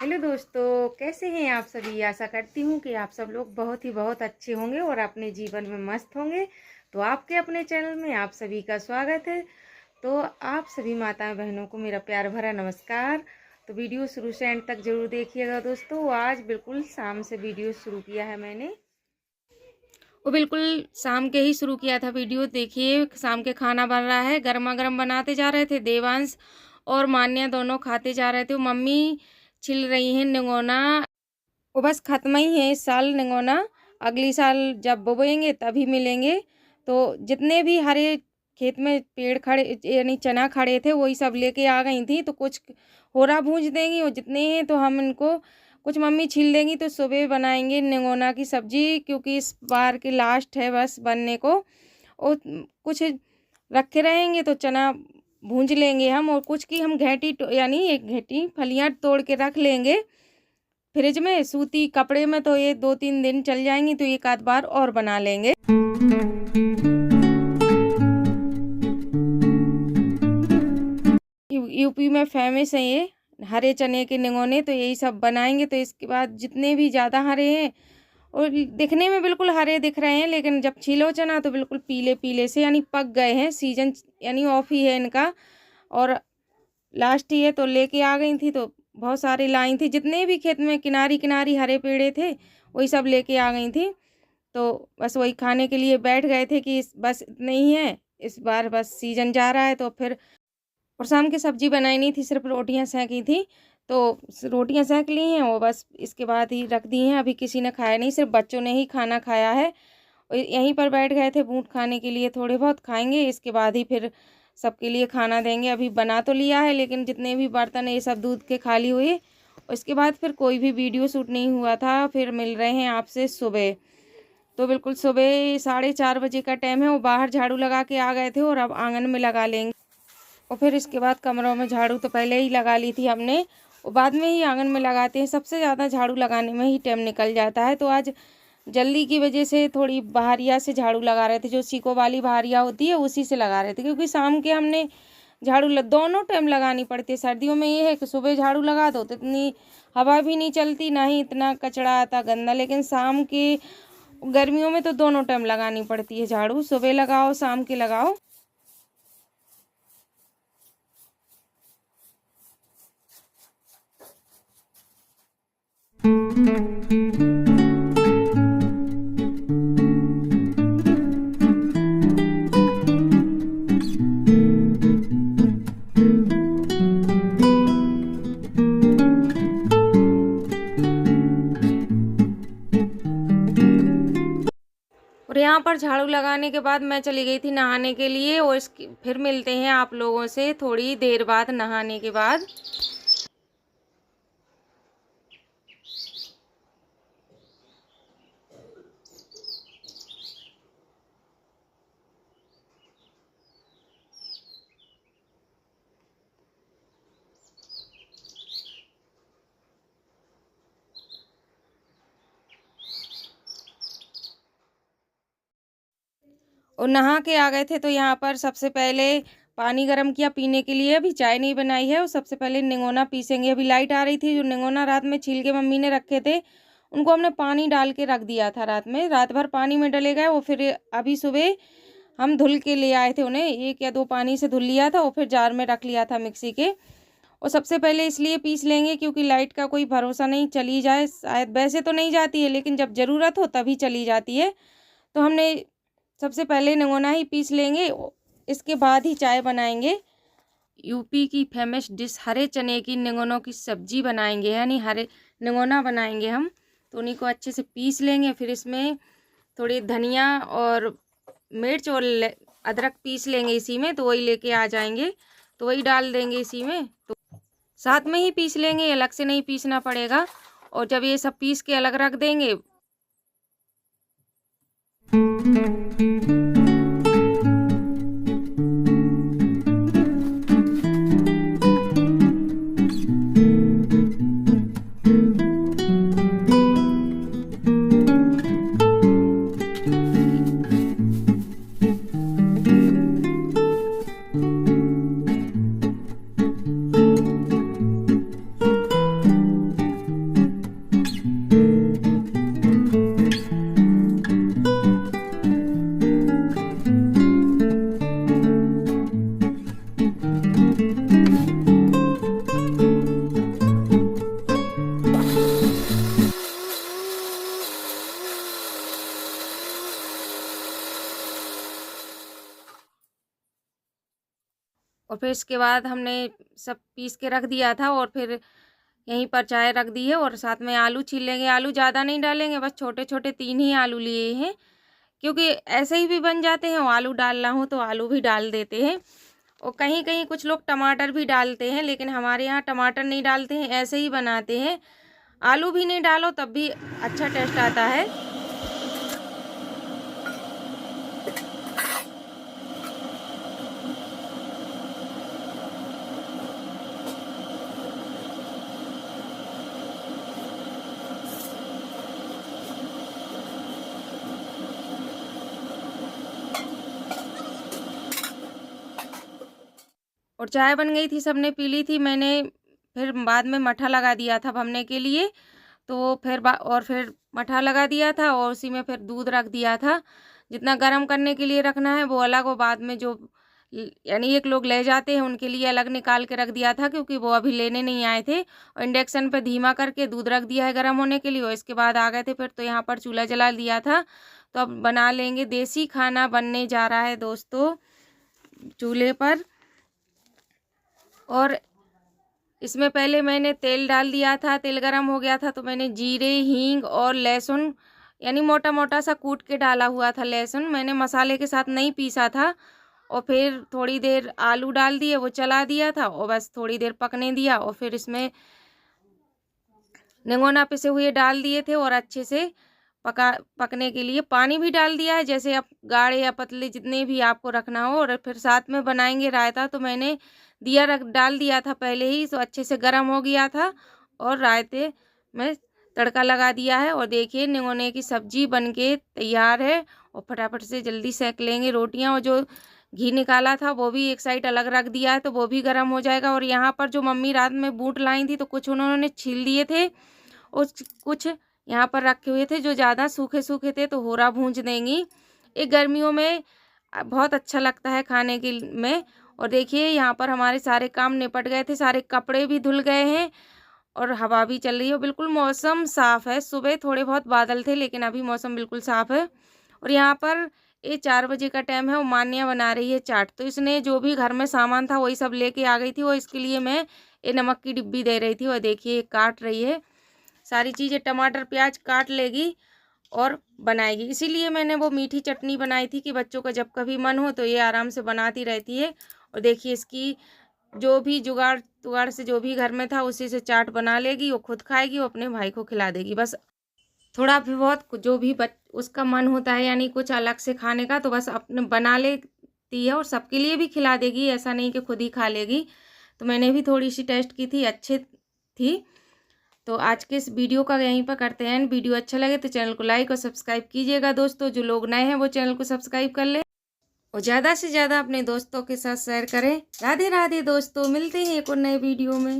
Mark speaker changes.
Speaker 1: Hello दोस्तों, कैसे हैं आप सभी। आशा करती हूँ कि आप सब लोग बहुत अच्छे होंगे और अपने जीवन में मस्त होंगे। तो आपके अपने चैनल में आप सभी का स्वागत है। तो आप सभी माताएं बहनों को मेरा प्यार भरा नमस्कार। तो वीडियो शुरू से एंड तक जरूर देखिएगा दोस्तों। आज बिल्कुल शाम से वीडियो शुरू किया है मैंने, वो बिल्कुल शाम के ही शुरू किया था वीडियो। देखिए शाम के खाना बन रहा है, गर्मा गर्म बनाते जा रहे थे। देवांश और मान्या दोनों खाते जा रहे थे। मम्मी छिल रही हैं निगोना। वो बस खत्म ही है इस साल निगोना, अगली साल जब बोएंगे तभी मिलेंगे। तो जितने भी हरे खेत में पेड़ खड़े यानी चना खड़े थे वही सब लेके आ गई थी। तो कुछ होरा भूंज देंगी और जितने हैं तो हम इनको कुछ मम्मी छील देंगी। तो सुबह बनाएंगे निगोना की सब्जी, क्योंकि इस बार की लास्ट है बस बनने को। और कुछ रखे रहेंगे तो चना भूंज लेंगे हम, और कुछ की हम घेटी यानी एक घेटी फलियां तोड़ के रख लेंगे फ्रिज में सूती कपड़े में। तो ये 2-3 दिन चल जाएंगी, तो एक आध बार और बना लेंगे। यूपी में फेमस है ये हरे चने के निगोने। तो यही सब बनाएंगे। तो इसके बाद जितने भी ज़्यादा हरे हैं और दिखने में बिल्कुल हरे दिख रहे हैं, लेकिन जब छीलो चना तो बिल्कुल पीले पीले से यानी पक गए हैं। सीजन यानी ऑफ ही है इनका और लास्ट ही है। तो लेके आ गई थी, तो बहुत सारी लाई थी। जितने भी खेत में किनारी किनारी हरे पेड़े थे वही सब लेके आ गई थी। तो बस वही खाने के लिए बैठ गए थे कि बस इतने ही है, इस बार बस सीजन जा रहा है। तो फिर और शाम की सब्जी बनाई नहीं थी, सिर्फ रोटियां सेंकी थी। तो रोटियां सेंक ली हैं और बस इसके बाद ही रख दी हैं। अभी किसी ने खाया नहीं, सिर्फ बच्चों ने ही खाना खाया है। और यहीं पर बैठ गए थे बूट खाने के लिए, थोड़े बहुत खाएंगे इसके बाद ही फिर सबके लिए खाना देंगे। अभी बना तो लिया है, लेकिन जितने भी बर्तन है ये सब दूध के खाली हुए। उसके बाद फिर कोई भी वीडियो शूट नहीं हुआ था। फिर मिल रहे हैं आपसे सुबह। तो बिल्कुल सुबह 4:30 बजे का टाइम है। वो बाहर झाड़ू लगा के आ गए थे और अब आंगन में लगा लेंगे। और फिर इसके बाद कमरों में झाड़ू तो पहले ही लगा ली थी हमने, और बाद में ही आंगन में लगाते हैं। सबसे ज़्यादा झाड़ू लगाने में ही टाइम निकल जाता है। तो आज जल्दी की वजह से थोड़ी बहारिया से झाड़ू लगा रहे थे, जो सीको वाली बहारिया होती है उसी से लगा रहे थे। क्योंकि शाम के हमने झाड़ू दोनों टाइम लगानी पड़ती है। सर्दियों में ये है कि सुबह झाड़ू लगा दो तो इतनी हवा भी नहीं चलती, ना ही इतना कचरा आता गंदा। लेकिन शाम के गर्मियों में तो दोनों टाइम लगानी पड़ती है झाड़ू, सुबह लगाओ शाम के लगाओ। और यहाँ पर झाड़ू लगाने के बाद मैं चली गई थी नहाने के लिए। और इसकी फिर मिलते हैं आप लोगों से थोड़ी देर बाद नहाने के बाद। और नहा के आ गए थे। तो यहाँ पर सबसे पहले पानी गर्म किया पीने के लिए। अभी चाय नहीं बनाई है। और सबसे पहले निगोना पीसेंगे। अभी लाइट आ रही थी, जो निगोना रात में छील के मम्मी ने रखे थे उनको हमने पानी डाल के रख दिया था रात में। रात भर पानी में डले गए। वो फिर अभी सुबह हम धुल के ले आए थे उन्हें, 1 या 2 पानी से धुल लिया था और फिर जार में रख लिया था मिक्सी के। और सबसे पहले इसलिए पीस लेंगे क्योंकि लाइट का कोई भरोसा नहीं, चली जाए शायद। वैसे तो नहीं जाती है, लेकिन जब ज़रूरत हो तभी चली जाती है। तो हमने सबसे पहले निगोना ही पीस लेंगे, इसके बाद ही चाय बनाएंगे। यूपी की फेमस डिश हरे चने की निगोनों की सब्जी बनाएंगे, यानी हरे निगोना बनाएंगे हम। तो उन्हीं को अच्छे से पीस लेंगे। फिर इसमें थोड़ी धनिया और मिर्च और अदरक पीस लेंगे इसी में। तो वही लेके आ जाएंगे, तो वही डाल देंगे इसी में। तो साथ में ही पीस लेंगे, अलग से नहीं पीसना पड़ेगा। और जब ये सब पीस के अलग रख देंगे, फिर इसके बाद हमने सब पीस के रख दिया था और फिर यहीं पर चाय रख दी है और साथ में आलू छील लेंगे। आलू ज़्यादा नहीं डालेंगे, बस छोटे छोटे 3 ही आलू लिए हैं, क्योंकि ऐसे ही भी बन जाते हैं। आलू डालना हो तो आलू भी डाल देते हैं, और कहीं कहीं कुछ लोग टमाटर भी डालते हैं, लेकिन हमारे यहाँ टमाटर नहीं डालते हैं, ऐसे ही बनाते हैं। आलू भी नहीं डालो तब भी अच्छा टेस्ट आता है। और चाय बन गई थी, सबने पी ली थी। मैंने फिर बाद में मट्ठा लगा दिया था भमने के लिए, तो फिर मट्ठा लगा दिया था और उसी में फिर दूध रख दिया था। जितना गर्म करने के लिए रखना है वो अलग, और बाद में जो यानी एक लोग ले जाते हैं उनके लिए अलग निकाल के रख दिया था, क्योंकि वो अभी लेने नहीं आए थे। और इंडक्शन पे धीमा करके दूध रख दिया है गर्म होने के लिए, और इसके बाद आ गए थे फिर, तो यहाँ पर चूल्हा जला दिया था। तो अब बना लेंगे, देसी खाना बनने जा रहा है दोस्तों चूल्हे पर। और इसमें पहले मैंने तेल डाल दिया था, तेल गरम हो गया था तो मैंने जीरे, हींग और लहसुन यानी मोटा मोटा सा कूट के डाला हुआ था। लहसुन मैंने मसाले के साथ नहीं पीसा था। और फिर थोड़ी देर आलू डाल दिए, वो चला दिया था और बस थोड़ी देर पकने दिया। और फिर इसमें निगोना पिसे हुए डाल दिए थे और अच्छे से पकने के लिए पानी भी डाल दिया है, जैसे आप गाढ़े या पतले जितने भी आपको रखना हो। और फिर साथ में बनाएंगे रायता, तो मैंने डाल दिया था पहले ही, तो अच्छे से गर्म हो गया था और रायते में तड़का लगा दिया है। और देखिए निगोने की सब्जी बनके तैयार है, और फटाफट से जल्दी सेक लेंगे रोटियां। और जो घी निकाला था वो भी एक साइड अलग रख दिया है, तो वो भी गर्म हो जाएगा। और यहाँ पर जो मम्मी रात में बूट लाई थी, तो कुछ उन्होंने छील दिए थे और कुछ यहाँ पर रखे हुए थे जो ज़्यादा सूखे सूखे थे, तो होरा भूंज देंगी। एक गर्मियों में बहुत अच्छा लगता है खाने के में। और देखिए यहाँ पर हमारे सारे काम निपट गए थे, सारे कपड़े भी धुल गए हैं और हवा भी चल रही है। बिल्कुल मौसम साफ़ है, सुबह थोड़े बहुत बादल थे लेकिन अभी मौसम बिल्कुल साफ़ है। और यहाँ पर ये 4 बजे का टाइम है, वो मान्या बना रही है चाट। तो इसने जो भी घर में सामान था वही सब लेके आ गई थी, और इसके लिए मैं ये नमक की डिब्बी दे रही थी। और देखिए काट रही है सारी चीज़ें, टमाटर प्याज काट लेगी और बनाएगी। इसीलिए मैंने वो मीठी चटनी बनाई थी कि बच्चों का जब कभी मन हो तो ये आराम से बनाती रहती है। और देखिए इसकी जो भी जुगाड़ से जो भी घर में था उसी से चाट बना लेगी, वो खुद खाएगी, वो अपने भाई को खिला देगी। बस थोड़ा भी बहुत जो भी उसका मन होता है यानी कुछ अलग से खाने का, तो बस अपने बना लेती है और सबके लिए भी खिला देगी, ऐसा नहीं कि खुद ही खा लेगी। तो मैंने भी थोड़ी सी टेस्ट की थी, अच्छी थी। तो आज के इस वीडियो का यहीं पर करते हैं। वीडियो अच्छा लगे तो चैनल को लाइक और सब्सक्राइब कीजिएगा दोस्तों। जो लोग नए हैं वो चैनल को सब्सक्राइब कर लें और ज़्यादा से ज़्यादा अपने दोस्तों के साथ शेयर करें। राधे राधे दोस्तों, मिलते हैं एक और नए वीडियो में।